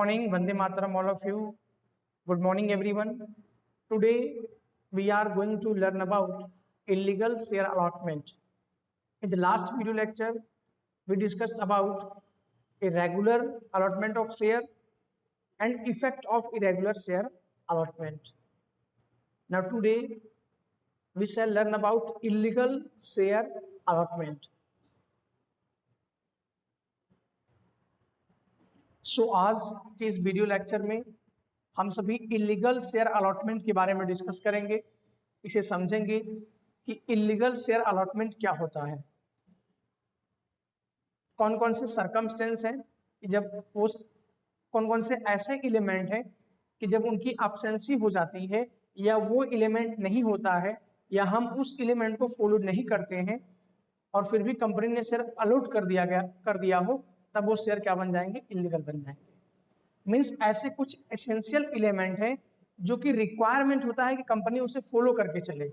morning, Vande Mataram, all of you. Good morning, everyone. Today we are going to learn about illegal share allotment. In the last video lecture, we discussed about irregular allotment of share and effect of irregular share allotment. Now today we shall learn about illegal share allotment. आज के इस video lecture में हम सभी illegal share allotment के बारे में discuss करेंगे, इसे समझेंगे कि इलीगल शेयर अलॉटमेंट क्या होता है, कौन कौन से सरकमस्टेंस हैं कि जब कौन कौन से ऐसे एलिमेंट हैं कि जब उनकी एब्सेंसी हो जाती है या वो एलिमेंट नहीं होता है या हम उस एलिमेंट को फॉलो नहीं करते हैं और फिर भी कंपनी ने शेयर अलॉट कर दिया हो, तब वो शेयर क्या बन जाएंगे, इलीगल बन जाएंगे। मीन्स ऐसे कुछ एसेंशियल एलिमेंट है जो कि रिक्वायरमेंट होता है कि कंपनी उसे फॉलो करके चले।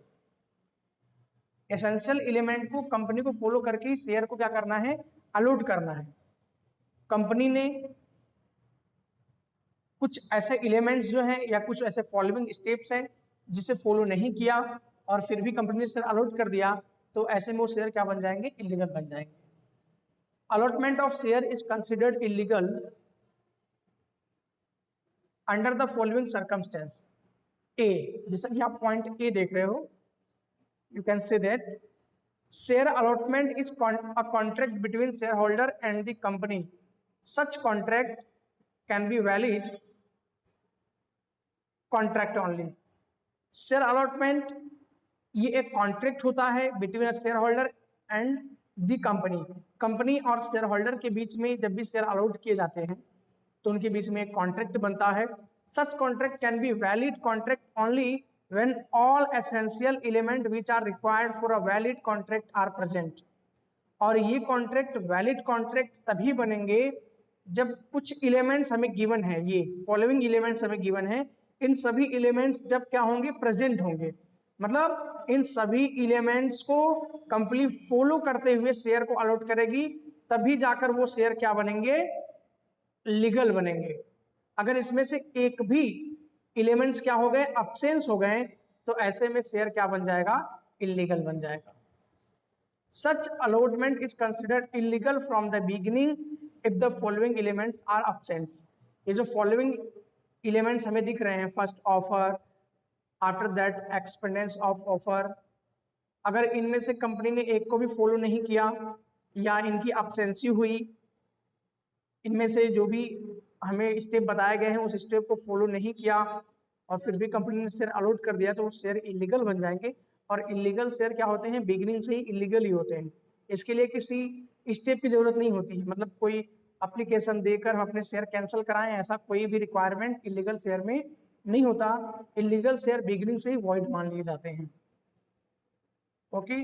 एसेंशियल एलिमेंट को कंपनी को फॉलो करके शेयर को क्या करना है, अलॉट करना है। कंपनी ने कुछ ऐसे एलिमेंट्स जो हैं या कुछ ऐसे फॉलोइंग स्टेप्स हैं जिसे फॉलो नहीं किया और फिर भी कंपनी ने शेयर अलॉट कर दिया, तो ऐसे में वो शेयर क्या बन जाएंगे, इलीगल बन जाएंगे। Allotment of share is considered illegal under the following circumstance. A, जैसा कि आप पॉइंट ए देख रहे हो, you can say that share allotment is a contract between shareholder and the company. Such contract can be valid contract only. Share allotment ये एक contract होता है between shareholder and the company. Company और shareholder के बीच में जब भी शेयर अलॉट किए जाते हैं तो उनके बीच में एक कॉन्ट्रैक्ट बनता है। Such contract can be valid contract only when all essential element which are required for a valid contract are present. और ये कॉन्ट्रैक्ट वैलिड कॉन्ट्रैक्ट तभी बनेंगे जब कुछ एलिमेंट्स हमें गिवन है, ये फॉलोइंग एलिमेंट्स हमें गिवन है, इन सभी एलिमेंट्स जब क्या होंगे, प्रेजेंट होंगे। मतलब इन सभी एलिमेंट्स को कंपनी फॉलो करते हुए शेयर को अलॉट करेगी, तभी जाकर वो शेयर क्या बनेंगे, लीगल बनेंगे। अगर इसमें से एक भी एलिमेंट्स क्या हो गए, अब्सेंस हो गए, तो ऐसे में शेयर क्या बन जाएगा, इलीगल बन जाएगा। Such allotment is considered illegal from the beginning if the following elements are absent. ये जो फॉलोइंग एलिमेंट्स हमें दिख रहे हैं, first offer, after that acceptance of offer, अगर इनमें से कंपनी ने एक को भी फॉलो नहीं किया या इनकी अब्सेंसी हुई, इनमें से जो भी हमें स्टेप बताए गए हैं उस स्टेप को फॉलो नहीं किया और फिर भी कंपनी ने शेयर अलॉट कर दिया, तो वो शेयर इलीगल बन जाएंगे। और इलीगल शेयर क्या होते हैं, बिगिनिंग से ही इलीगल ही होते हैं। इसके लिए किसी स्टेप की जरूरत नहीं होती है, मतलब कोई एप्लीकेशन देकर हम अपने शेयर कैंसिल कराएं, ऐसा कोई भी रिक्वायरमेंट इलीगल शेयर में नहीं होता। इलीगल शेयर बिगिनिंग से ही वॉइड मान लिए जाते हैं। ओके,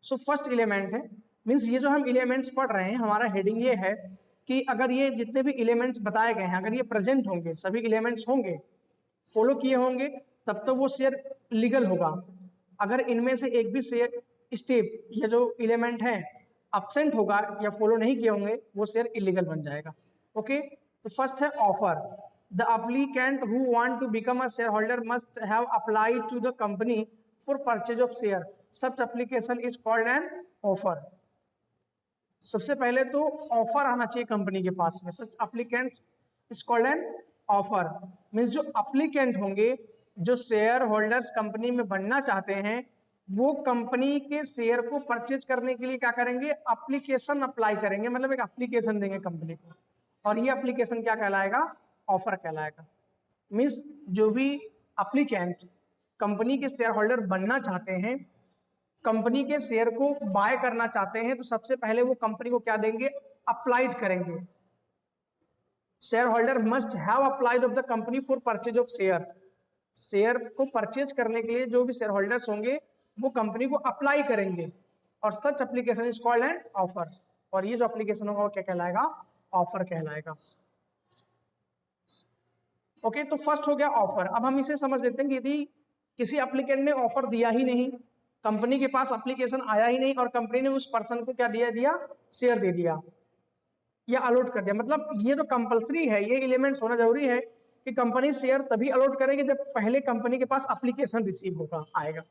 सो फर्स्ट एलिमेंट है, मीन्स ये जो हम एलिमेंट्स पढ़ रहे हैं, हमारा हेडिंग ये है कि अगर ये जितने भी एलिमेंट्स बताए गए हैं, अगर ये प्रेजेंट होंगे, सभी एलिमेंट्स होंगे, फॉलो किए होंगे, तब तो वो शेयर लीगल होगा। अगर इनमें से एक भी शेयर स्टेप या जो एलिमेंट है अब्सेंट होगा या फॉलो नहीं किए होंगे, वो शेयर इलीगल बन जाएगा। ओके, तो फर्स्ट है offer. The applicant who want to become a shareholder must have applied to the company for purchase of share. Such application is called an offer. सबसे पहले तो ऑफर आना चाहिए company के पास में। Such applicants is called an offer. Means जो applicant होंगे, जो शेयर होल्डर्स कंपनी में बनना चाहते हैं, वो कंपनी के शेयर को परचेज करने के लिए क्या करेंगे, एप्लीकेशन अप्लाई करेंगे, मतलब एक एप्लीकेशन देंगे कंपनी को, और ये एप्लीकेशन क्या कहलाएगा, ऑफर कहलाएगा। मीन्स जो भी एप्लीकेंट कंपनी के शेयर होल्डर बनना चाहते हैं, कंपनी के शेयर को बाय करना चाहते हैं, तो सबसे पहले वो कंपनी को क्या देंगे, अप्लाइड करेंगे। Share holder must have applied of the company for purchase of shares. Share को परचेज करने के लिए जो भी शेयर होल्डर्स होंगे वो कंपनी को अप्लाई करेंगे, और सच application is called an offer. और ये जो एप्लीकेशन होगा वो क्या कहलाएगा, ऑफर कहलाएगा। ओके, तो फर्स्ट हो गया ऑफर। अब हम इसे समझ लेते हैं कि यदि किसी एप्लीकेंट ने ऑफर दिया ही नहीं, कंपनी के पास एप्लीकेशन आया ही नहीं और कंपनी ने उस पर्सन को क्या दिया, शेयर दे दिया, या अलॉट कर दिया। मतलब ये तो कंपलसरी है, ये एलिमेंट्स होना जरूरी है कि कंपनी शेयर तभी अलॉट करेगी जब पहले कंपनी के पास एप्लीकेशन रिसीव होगा, आएगा।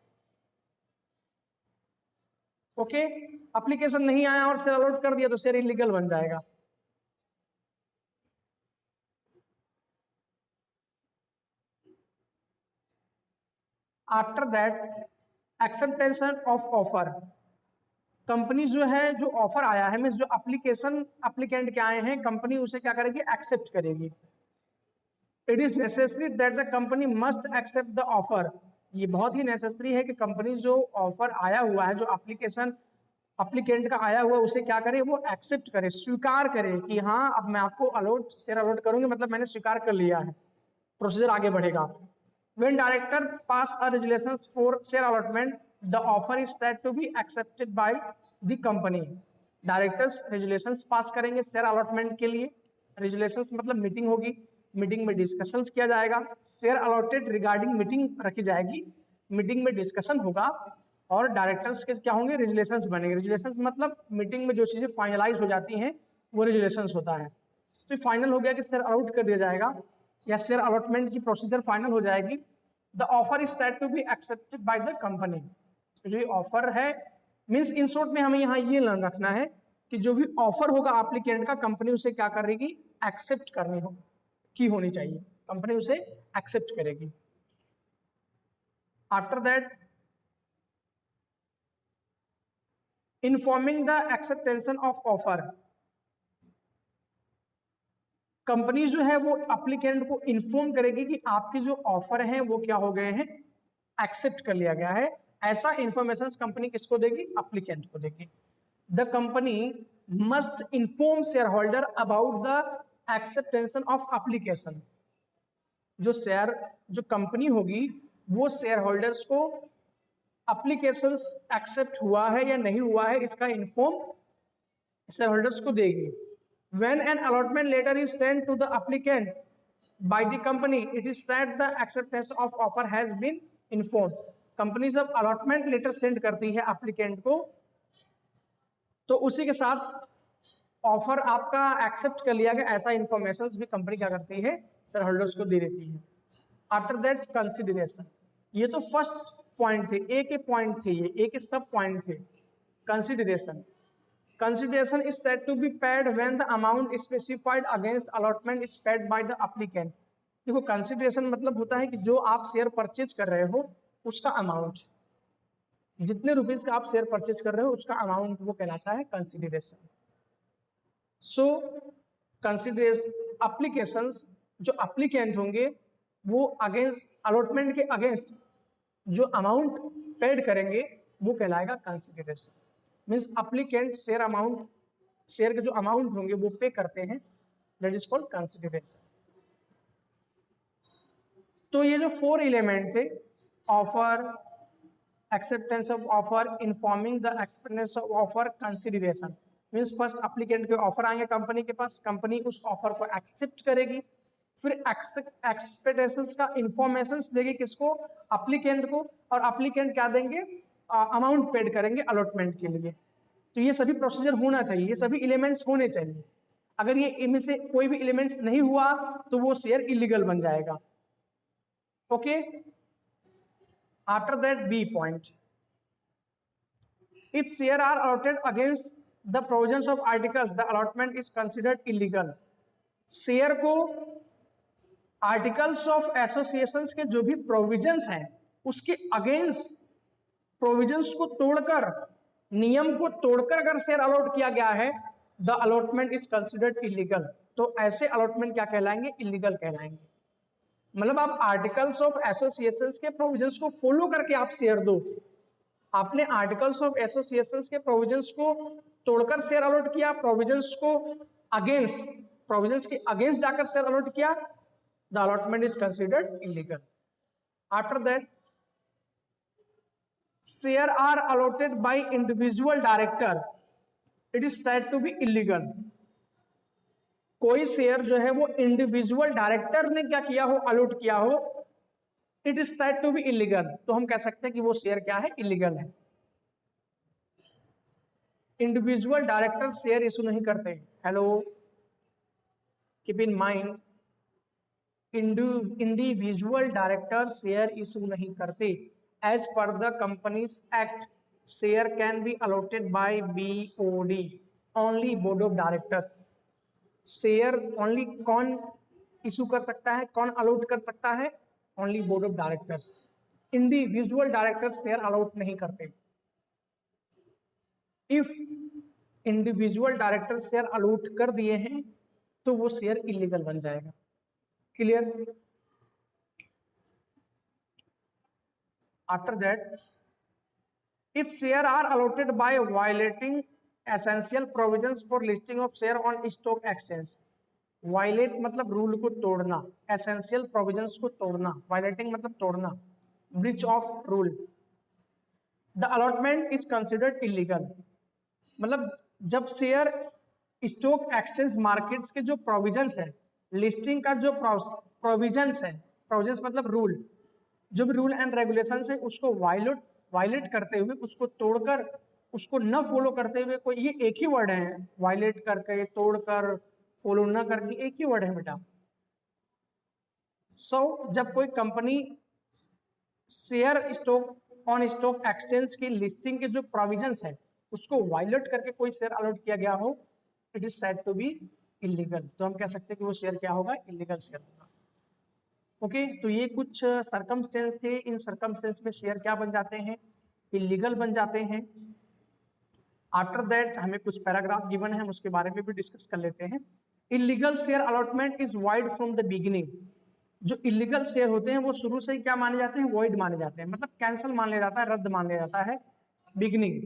ओके, एप्लीकेशन नहीं आया और शेयर अलॉट कर दिया तो शेयर इलीगल बन जाएगा। After that acceptance of offer, company जो है, जो ऑफर आया है मींस जो एप्लीकेशन एप्लीकेंट के आए हैं, कंपनी उसे क्या करेगी, एक्सेप्ट करेगी। It is necessary that the company must accept the offer, ये बहुत ही नेसेसरी है कि कंपनी जो ऑफर आया हुआ है, जो एप्लीकेशन एप्लीकेंट का आया हुआ, उसे क्या करे, वो एक्सेप्ट करे, स्वीकार करे कि हाँ अब मैं आपको अलॉट शेयर अलॉट करूंगी, मतलब मैंने स्वीकार कर लिया है, प्रोसीजर आगे बढ़ेगा। When director pass a resolutions for share allotment, the offer is said to be accepted by the company. Directors resolutions पास करेंगे शेयर अलॉटमेंट के लिए। resolutions मतलब मीटिंग होगी, मीटिंग में डिस्कशंस किया जाएगा, शेयर अलॉटेड रिगार्डिंग मीटिंग रखी जाएगी, मीटिंग में डिस्कशन होगा और डायरेक्टर्स के क्या होंगे, रेजुलेशंस बनेंगे। रेजुलेशंस मतलब मीटिंग में जो चीजें फाइनलाइज हो जाती हैं वो रेजुलेशंस होता है। तो फाइनल हो गया कि शेयर अलॉट कर दिया जाएगा या शेयर अलॉटमेंट की प्रोसीजर फाइनल हो जाएगी। The offer is said to be accepted by the company. जो ये ऑफर है मींस इन शॉर्ट में हमें यहाँ ये लर्न रखना है कि जो भी ऑफर होगा एप्लीकेंट का, कंपनी उसे क्या करेगी, एक्सेप्ट करनी हो की होनी चाहिए, कंपनी उसे एक्सेप्ट करेगी। After that informing the acceptance of offer, company जो है वो एप्लीकेंट को इन्फॉर्म करेगी कि आपके जो ऑफर हैं वो क्या हो गए हैं, एक्सेप्ट कर लिया गया है। ऐसा इंफॉर्मेशन कंपनी किसको देगी, एप्लीकेंट को देगी। The company must inform share holder about the acceptance of application, जो शेयर जो कंपनी होगी वो शेयर होल्डर्स को एप्लीकेशन एक्सेप्ट हुआ है या नहीं हुआ है इसका इन्फॉर्म शेयर होल्डर्स को देगी। When an allotment letter is sent to the applicant by the company, it is said the acceptance of offer has been informed. Company जब अलॉटमेंट लेटर सेंड करती है एप्लीकेंट को तो उसी के साथ ऑफर आपका एक्सेप्ट कर लिया गया, ऐसा इंफॉर्मेशन भी कंपनी क्या करती है, शेयर होल्डर्स को दे देती है। आफ्टर दैट कंसिडरेशन, ये तो फर्स्ट पॉइंट थे, ए के पॉइंट थे, ये ए के सब पॉइंट थे। Consideration, consideration is said to be paid when the amount specified against allotment is paid by the applicant। देखो कंसिडरेशन मतलब होता है कि जो आप शेयर परचेज कर रहे हो उसका अमाउंट, जितने रुपीस का आप शेयर परचेज कर रहे हो उसका अमाउंट वो कहलाता है कंसिडरेशन। सो कंसिडरेशन एप्लीकेशंस, जो एप्लीकेंट होंगे वो अगेंस्ट अलॉटमेंट के अगेंस्ट जो अमाउंट पेड करेंगे वो कहलाएगा consideration. Means applicant share amount, share के जो अमाउंट होंगे वो पे करते हैं, दैट इज कॉल्ड कंसिडरेशन। तो ये जो 4 एलिमेंट थे, offer, acceptance of offer, informing the acceptance of offer, consideration, means first applicant के ऑफर आएंगे कंपनी के पास, कंपनी उस ऑफर को एक्सेप्ट करेगी, फिर एक्सपेक्टेशंस का इंफॉर्मेशन देगी किसको, एप्लीकेंट को, और एप्लीकेंट क्या देंगे, अमाउंट पेड करेंगे अलॉटमेंट के लिए। तो ये सभी प्रोसीजर होना चाहिए, ये सभी एलिमेंट्स होने चाहिए। अगर ये इनमें से कोई भी एलिमेंट्स नहीं हुआ तो वो शेयर इलीगल बन जाएगा। Okay, after that B point, if share are allotted against the provisions of articles the allotment is considered illegal. Share को आर्टिकल्स ऑफ एसोसिएशंस के जो भी प्रोविजंस हैं उसके अगेंस्ट, प्रोविजंस को तोड़कर, नियम को तोड़कर अगर शेयर अलॉट किया गया है, the allotment is considered illegal. तो ऐसे अलॉटमेंट क्या कहलाएंगे, इलीगल कहलाएंगे। मतलब आप आर्टिकल्स ऑफ एसोसिएशंस के प्रोविजंस को फॉलो करके आप शेयर दो, आपने आर्टिकल्स ऑफ एसोसिएशंस के प्रोविजंस को तोड़कर शेयर अलॉट किया, प्रोविजंस को अगेंस्ट, प्रोविजंस के अगेंस्ट जाकर शेयर अलॉट किया, the allotment is considered illegal. After that share are allotted by individual director, it is said to be illegal. कोई share जो है वो इंडिविजुअल डायरेक्टर ने क्या किया हो, अलॉट किया हो, it is said to be illegal. तो हम कह सकते हैं कि वो शेयर क्या है, इलीगल है। इंडिविजुअल डायरेक्टर शेयर इशू नहीं करते। Hello, keep in mind individual director share issue नहीं करते। As per the companies act share can be allotted by BOD only board of directors. Share only कौन issue कर सकता है, कौन अलॉट कर सकता है? Only board of directors. Individual directors share allot नहीं करते। If individual director share allot कर दिए हैं तो वो शेयर इलीगल बन जाएगा। Clear? After that, if share are allotted by violating essential provisions for listing of share on stock exchange. Violate मतलब रूल को तोड़ना, एसेंशियल प्रोविजंस को तोड़ना, वायलेटिंग मतलब तोड़ना, breach of rule, the allotment is considered illegal. मतलब जब share stock exchange markets के जो प्रोविजंस है, लिस्टिंग का जो प्रोविजंस है, प्रोविजंस मतलब रूल, जो भी रूल एंड रेगुलेशंस है उसको वायलेट करते हुए, उसको तोड़कर, उसको न फॉलो करते हुए, कोई ये एक ही वर्ड है, वायलेट करके, तोड़कर, फॉलो न करके, एक ही वर्ड है बेटा। जब कोई company share stock on stock exchange की लिस्टिंग के जो प्रोविजंस है उसको वायलेट करके कोई शेयर अलॉट किया गया हो, it is said to be illegal. तो हम कह सकते हैं कि वो शेयर क्या होगा? इलीगल शेयर होगा। ओके, तो ये कुछ सरकमस्टेंस थे। इन सरकमस्टेंस में शेयर क्या बन जाते हैं? इलीगल बन जाते हैं। आफ्टर दैट हमें कुछ पैराग्राफ गिवन है, हम उसके बारे में भी डिस्कस कर लेते हैं। Illegal share allotment is wide from the beginning. जो इलीगल शेयर होते हैं वो शुरू से ही क्या माने जाते हैं? वॉइड माने जाते हैं, मतलब कैंसिल मान लिया जाता है, रद्द मान लिया जाता है। बिगिनिंग,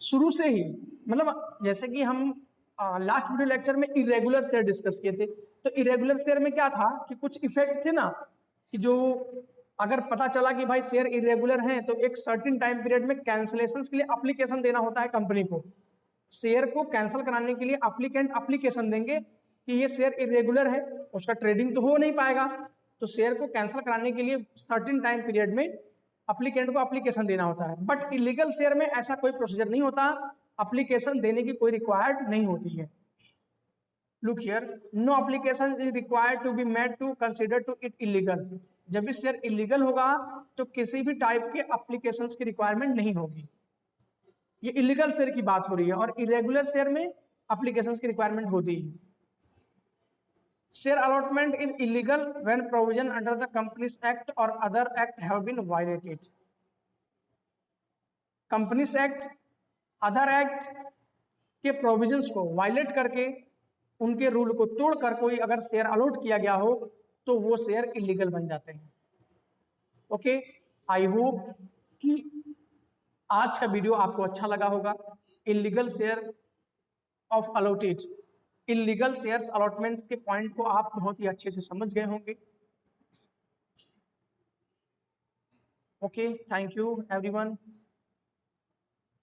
शुरू से ही, मतलब जैसे कि हम लास्ट वीडियो लेक्चर में इरेगुलर शेयर डिस्कस किए थे, तो इरेगुलर शेयर में क्या था कि कुछ इफेक्ट थे ना, कि जो अगर पता चला कि भाई शेयर इरेगुलर हैं तो एक सर्टेन टाइम पीरियड में कैंसिलेशंस के लिए एप्लीकेशन देना होता है कंपनी को। शेयर को कैंसिल कराने के लिए एप्लीकेंट एप्लीकेशन देंगे कि ये शेयर इरेगुलर है, उसका ट्रेडिंग तो हो नहीं पाएगा, तो शेयर को कैंसिल कराने के लिए सर्टेन टाइम पीरियड में एप्लीकेंट को एप्लीकेशन देना होता है। बट इलीगल शेयर में ऐसा कोई प्रोसीजर नहीं होता, एप्लीकेशन देने की कोई रिक्वायर्ड नहीं होती है। Look here, no application is required to be made to consider to it illegal. जब भी शेयर इलीगल होगा तो किसी भी टाइप के एप्लीकेशंस की रिक्वायरमेंट नहीं होगी। ये इलीगल शेयर की बात हो रही है, और इरेगुलर शेयर में एप्लीकेशंस की रिक्वायरमेंट होती है। Share allotment is illegal when provision under the companies act और other act have been violated. Companies act, other act के प्रोविजंस को वायलेट करके, उनके रूल को तोड़कर कोई अगर शेयर अलॉट किया गया हो तो वो शेयर इलीगल बन जाते हैं। ओके, आई होप कि आज का वीडियो आपको अच्छा लगा होगा। Illegal share of allotted, illegal shares allotments के पॉइंट को आप बहुत ही अच्छे से समझ गए होंगे। Okay, thank you everyone.